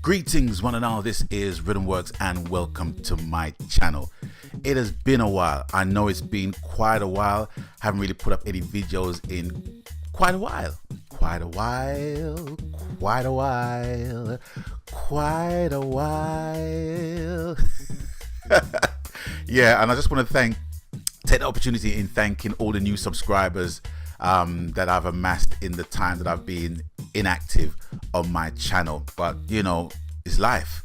Greetings one and all, this is Rhythmworks and welcome to my channel. It has been a while. I know it's been quite a while. Haven't really put up any videos in quite a while. Yeah, and I just want to take the opportunity in thanking all the new subscribers that I've amassed in the time that I've been inactive on my channel. But you know, it's life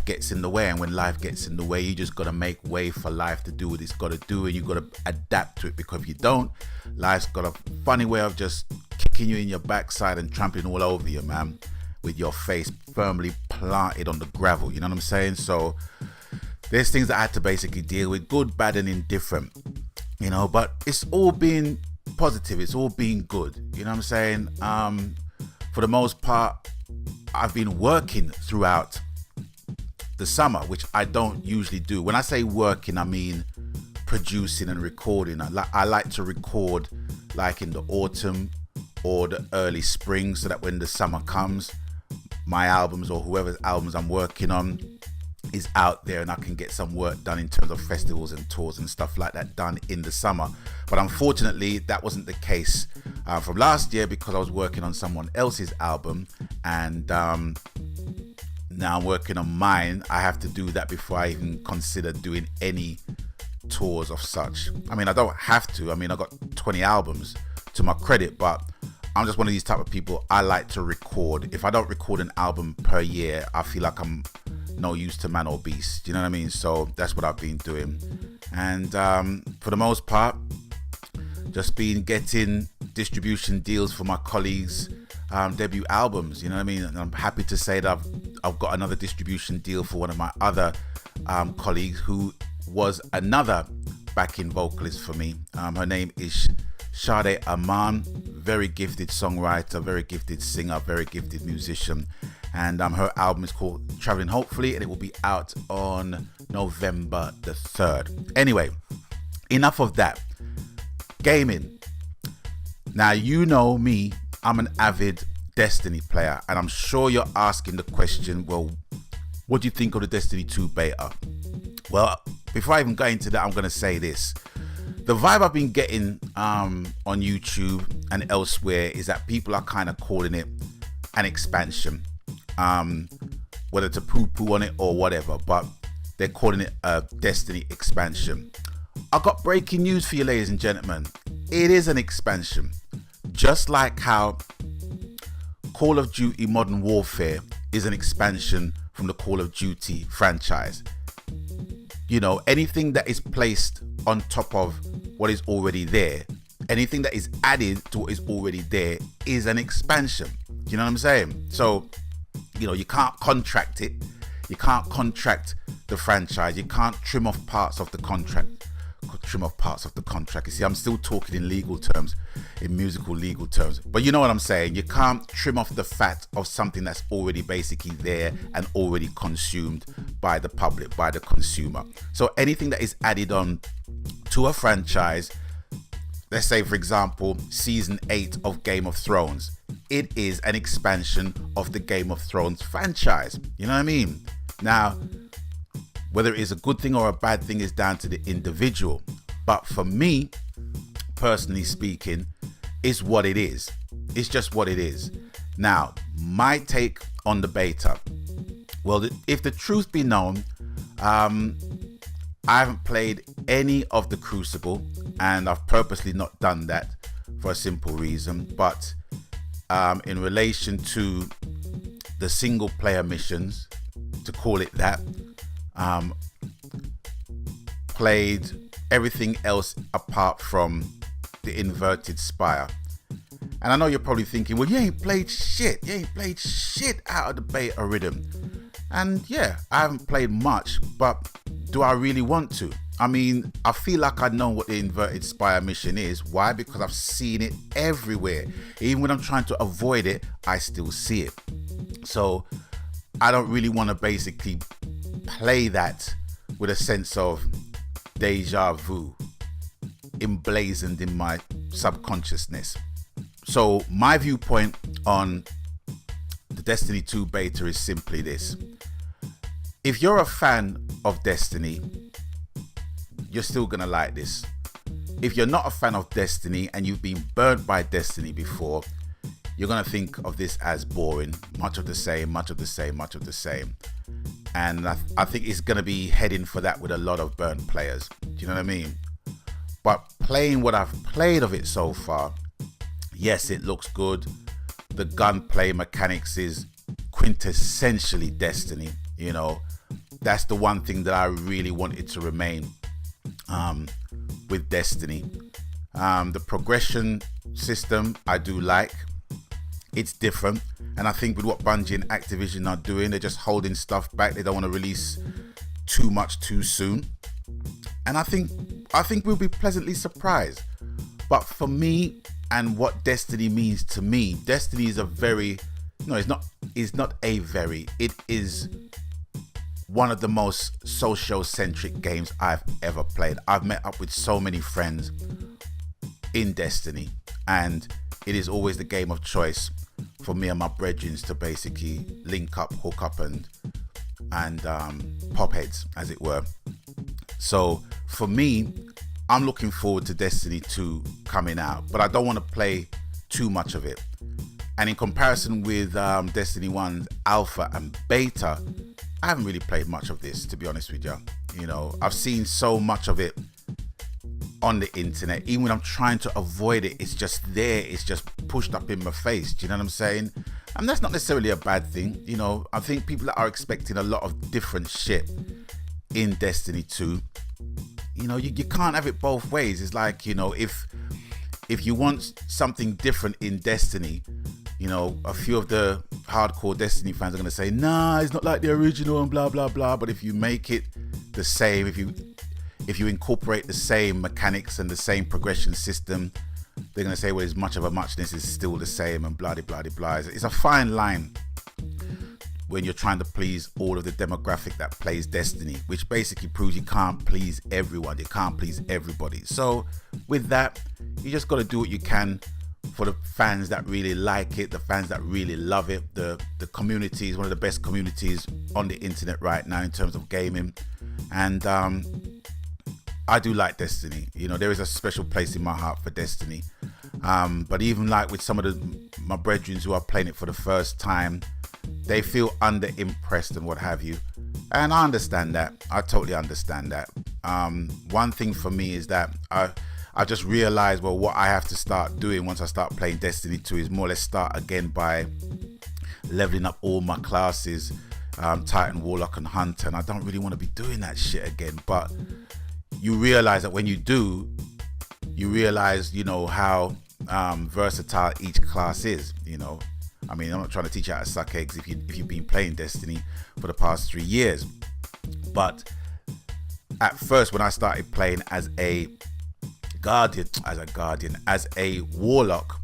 gets in the way, and when life gets in the way, you just got to make way for life to do what it's got to do, and you got to adapt to it, because if you don't, life's got a funny way of just kicking you in your backside and trampling all over you, man, with your face firmly planted on the gravel. You know what I'm saying? So there's things that I had to basically deal with, good, bad and indifferent, you know, but it's all been positive, it's all been good. You know what I'm saying? For the most part, I've been working throughout the summer, which I don't usually do. When I say working, I mean producing and recording. I like to record like in the autumn or the early spring, so that when the summer comes, my albums or whoever's albums I'm working on is out there and I can get some work done in terms of festivals and tours and stuff like that done in the summer. But unfortunately, that wasn't the case from last year, because I was working on someone else's album, and now I'm working on mine. I have to do that before I even consider doing any tours of such. I mean, I don't have to. I mean, I got 20 albums to my credit, but I'm just one of these type of people. I like to record. If I don't record an album per year, I feel like I'm no use to man or beast. You know what I mean? So that's what I've been doing. And for the most part, just been getting distribution deals for my colleagues' debut albums. You know what I mean? And I'm happy to say that I've got another distribution deal for one of my other colleagues, who was another backing vocalist for me. Her name is Sade Aman, very gifted songwriter, very gifted singer, very gifted musician. And her album is called Traveling Hopefully, and it will be out on November the 3rd. Anyway, enough of that. Gaming. Now, you know me, I'm an avid Destiny player, and I'm sure you're asking the question, well, what do you think of the Destiny 2 beta? Well, before I even go into that, I'm going to say this. The vibe I've been getting on YouTube and elsewhere is that people are kind of calling it an expansion. Whether to poo-poo on it or whatever, but they're calling it a Destiny expansion. I've got breaking news for you, ladies and gentlemen. It is an expansion. Just like how Call of Duty Modern Warfare is an expansion from the Call of Duty franchise. You know, anything that is placed on top of what is already there, anything that is added to what is already there, is an expansion. You know what I'm saying? So, you know, you can't contract it. You can't contract the franchise. You can't trim off parts of the contract. You see, I'm still talking in legal terms, in musical legal terms. But you know what I'm saying? You can't trim off the fat of something that's already basically there and already consumed by the public, by the consumer. So anything that is added on to a franchise, let's say, for example, season 8 of Game of Thrones, it is an expansion of the Game of Thrones franchise. You know what I mean? Now, whether it is a good thing or a bad thing is down to the individual. But for me, personally speaking, it's what it is. It's just what it is. Now, my take on the beta. Well, if the truth be known, I haven't played any of the Crucible, and I've purposely not done that for a simple reason. But in relation to the single player missions, to call it that, played everything else apart from the Inverted Spire. And I know you're probably thinking, well, you ain't played shit out of the beta rhythm. And yeah, I haven't played much, but do I really want to? I mean, I feel like I know what the Inverted Spire mission is. Why? Because I've seen it everywhere. Even when I'm trying to avoid it, I still see it. So I don't really want to basically play that with a sense of deja vu emblazoned in my subconsciousness. So my viewpoint on the Destiny 2 beta is simply this. If you're a fan of Destiny, you're still gonna like this. If you're not a fan of Destiny and you've been burnt by Destiny before, you're gonna think of this as boring, much of the same, much of the same, much of the same. And I think it's gonna be heading for that with a lot of burnt players. Do you know what I mean? But playing what I've played of it so far, yes, it looks good. The gunplay mechanics is quintessentially Destiny. You know, that's the one thing that I really wanted to remain with Destiny. The progression system I do like. It's different, and I think with what Bungie and Activision are doing, they're just holding stuff back. They don't want to release too much too soon, and I think we'll be pleasantly surprised. But for me, and what Destiny means to me, Destiny is it is one of the most social-centric games I've ever played. I've met up with so many friends in Destiny, and it is always the game of choice for me and my brethren to basically link up, hook up, and pop heads, as it were. So for me, I'm looking forward to Destiny 2 coming out, but I don't want to play too much of it. And in comparison with Destiny 1's alpha and beta, I haven't really played much of this, to be honest with you. You know, I've seen so much of it on the internet. Even when I'm trying to avoid it, it's just there. It's just pushed up in my face. Do you know what I'm saying? And that's not necessarily a bad thing. You know, I think people are expecting a lot of different shit in Destiny 2. You know, you can't have it both ways. It's like, you know, if you want something different in Destiny, you know, a few of the hardcore Destiny fans are going to say, nah, it's not like the original and blah, blah, blah. But if you make it the same, if you incorporate the same mechanics and the same progression system, they're going to say, well, as much of a muchness is still the same and blah, blah, blah, blah. It's a fine line when you're trying to please all of the demographic that plays Destiny, which basically proves you can't please everyone. You can't please everybody. So with that, you just got to do what you can for the fans that really like it, the fans that really love it. The community is one of the best communities on the internet right now in terms of gaming. And I do like Destiny. You know, there is a special place in my heart for Destiny. But even like with some of my brethren who are playing it for the first time, they feel under-impressed and what have you. And I understand that. I totally understand that. One thing for me is that I just realized, well, what I have to start doing once I start playing Destiny 2 is more or less start again by leveling up all my classes, Titan, Warlock, and Hunter. And I don't really want to be doing that shit again. But you realize that when you do, you realize, you know, how versatile each class is, you know. I mean, I'm not trying to teach you how to suck eggs if you've been playing Destiny for the past 3 years. But at first, when I started playing as a Warlock,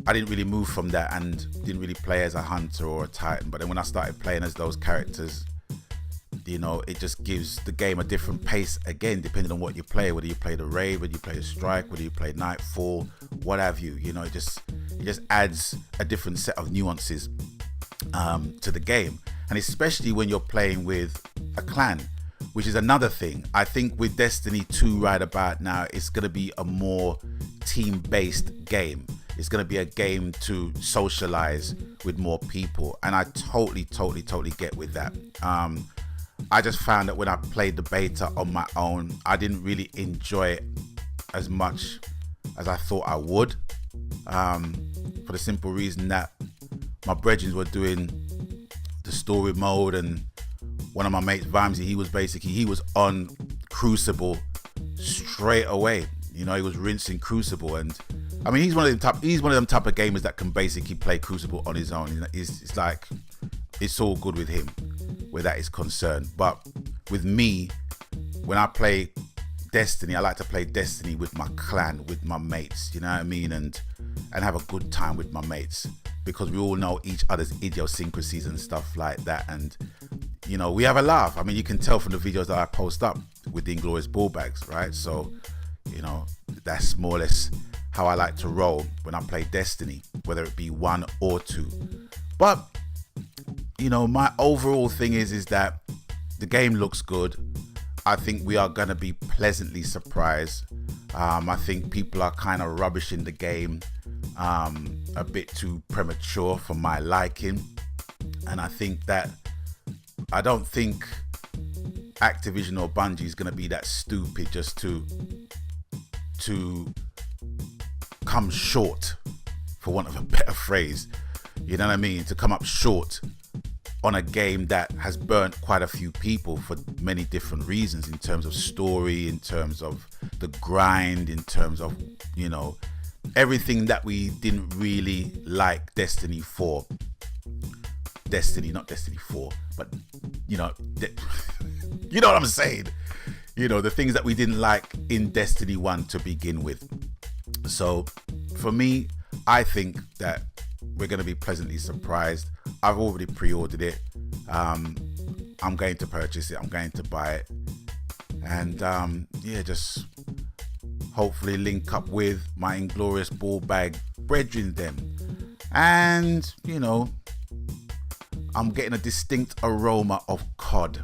I didn't really move from that and didn't really play as a Hunter or a Titan. But then when I started playing as those characters, you know, it just gives the game a different pace again, depending on what you play, whether you play the Raid, whether you play the Strike, whether you play Nightfall, what have you. You know, it just adds a different set of nuances to the game. And especially when you're playing with a clan, which is another thing. I think with Destiny 2 right about now, it's going to be a more team-based game. It's going to be a game to socialize with more people. And I totally get with that. I just found that when I played the beta on my own, I didn't really enjoy it as much as I thought I would. For the simple reason that my brethren were doing the story mode, and one of my mates, Vimesy, he was on Crucible straight away. You know, he was rinsing Crucible, and I mean, he's one of them type of gamers that can basically play Crucible on his own. It's like, it's all good with him where that is concerned. But with me, when I play Destiny, I like to play Destiny with my clan, with my mates, you know what I mean, and have a good time with my mates, because we all know each other's idiosyncrasies and stuff like that. And you know, we have a laugh. I mean, you can tell from the videos that I post up with the Inglorious Ballbags, right? So, you know, that's more or less how I like to roll when I play Destiny, whether it be 1 or 2. But you know, my overall thing is that the game looks good. I think we are going to be pleasantly surprised. I think people are kind of rubbishing the game a bit too premature for my liking, and I don't think Activision or Bungie is going to be that stupid just to come short, for want of a better phrase, you know what I mean, to come up short on a game that has burnt quite a few people for many different reasons, in terms of story, in terms of the grind, in terms of, you know, everything that we didn't really like Destiny 4. Destiny, not Destiny 4, but you know, you know what I'm saying? You know, the things that we didn't like in Destiny 1 to begin with. So for me, I think that we're going to be pleasantly surprised. I've already pre-ordered it. I'm going to purchase it. I'm going to buy it. And yeah, just hopefully link up with my Inglorious Ball Bag brethren them. And, you know, I'm getting a distinct aroma of COD.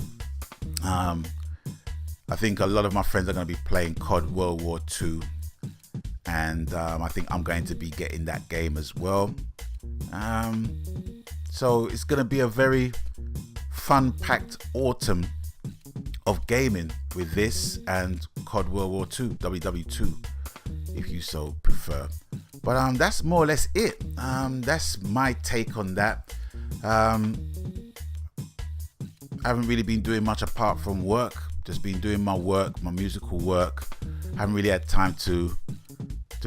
I think a lot of my friends are going to be playing COD World War II. And I think I'm going to be getting that game as well. So it's going to be a very fun-packed autumn of gaming with this and COD World War II, WW2, if you so prefer. But that's more or less it. That's my take on that. I haven't really been doing much apart from work. Just been doing my work, my musical work. Haven't really had time to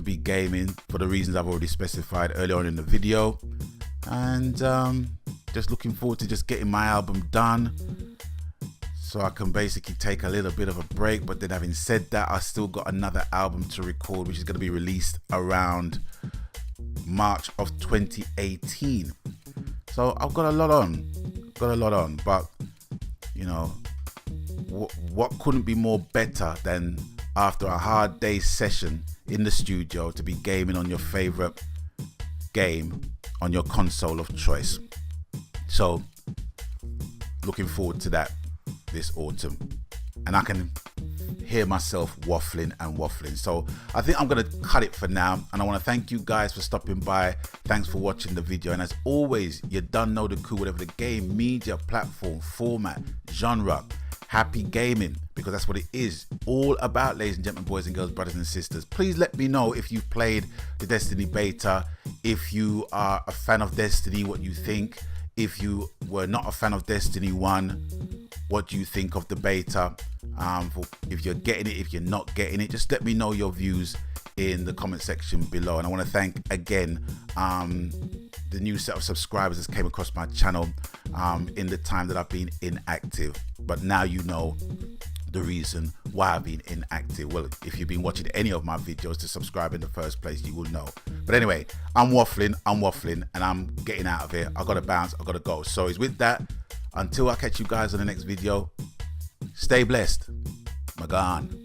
be gaming for the reasons I've already specified earlier on in the video. And just looking forward to just getting my album done, so I can basically take a little bit of a break. But then having said that, I still got another album to record, which is going to be released around March of 2018. So I've got a lot on, but you know, what couldn't be more better than after a hard day's session in the studio to be gaming on your favorite game on your console of choice. So looking forward to that this autumn, and I can hear myself waffling. So I think I'm gonna cut it for now, and I want to thank you guys for stopping by. Thanks for watching the video, and as always, you done know the coup. Whatever the game, media, platform, format, genre, happy gaming, because that's what it is all about, ladies and gentlemen, boys and girls, brothers and sisters. Please let me know if you've played the Destiny beta, if you are a fan of Destiny, what you think. If you were not a fan of Destiny 1, what do you think of the beta? If you're getting it, if you're not getting it, just let me know your views in the comment section below. And I want to thank again the new set of subscribers that came across my channel in the time that I've been inactive. But now you know the reason why I've been inactive. Well, if you've been watching any of my videos to subscribe in the first place, you will know. But anyway, I'm waffling, and I'm getting out of here. I gotta bounce, I gotta go. So it's with that, until I catch you guys on the next video, stay blessed. Magan.